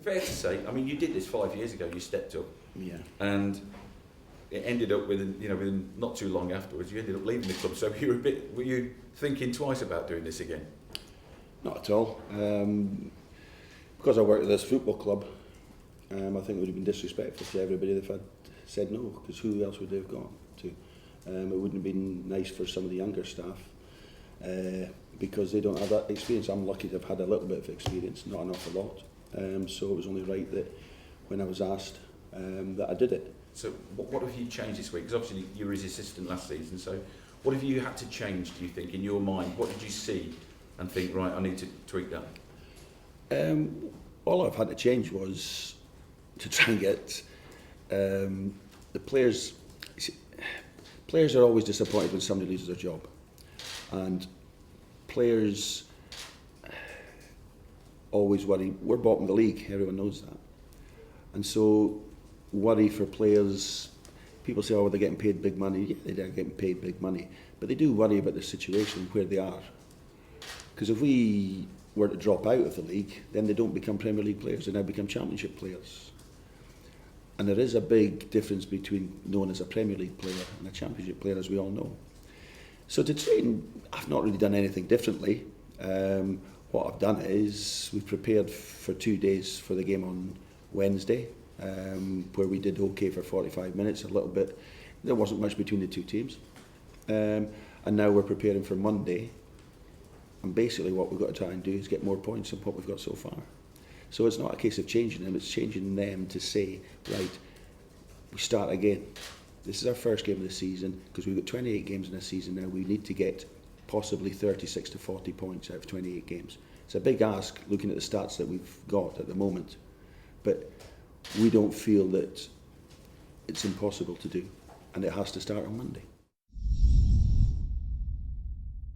fair to say, I mean, you did this 5 years ago. You stepped up, Yeah. and it ended up within not too long afterwards, you ended up leaving the club. So were you thinking twice about doing this again? Not at all. Because I work at this football club, I think it would have been disrespectful to everybody if I'd said no, because who else would they have gone to? It wouldn't have been nice for some of the younger staff, because they don't have that experience. I'm lucky to have had a little bit of experience, not an awful lot. So it was only right that when I was asked that I did it. So what have you changed this week? Because obviously you were his assistant last season, so what have you had to change, do you think, in your mind? What did you see and think, right, I need to tweak that? All I've had to change was to try and get the players. Players are always disappointed when somebody loses their job, and players always worry. We're bottom of the league, everyone knows that, and so worry for players. People say, oh, they're getting paid big money. Yeah, they are getting paid big money, but they do worry about the situation where they are, because if we were to drop out of the league, then they don't become Premier League players, they now become Championship players. And there is a big difference between known as a Premier League player and a Championship player, as we all know. So to train, I've not really done anything differently. What I've done is we've prepared for 2 days for the game on Wednesday, where we did okay for 45 minutes, a little bit. There wasn't much between the two teams. And now we're preparing for Monday. And basically what we've got to try and do is get more points than what we've got so far. So it's not a case of changing them, it's changing them to say, right, we start again. This is our first game of the season, because we've got 28 games in this season now. We need to get possibly 36 to 40 points out of 28 games. It's a big ask looking at the stats that we've got at the moment, but we don't feel that it's impossible to do, and it has to start on Monday.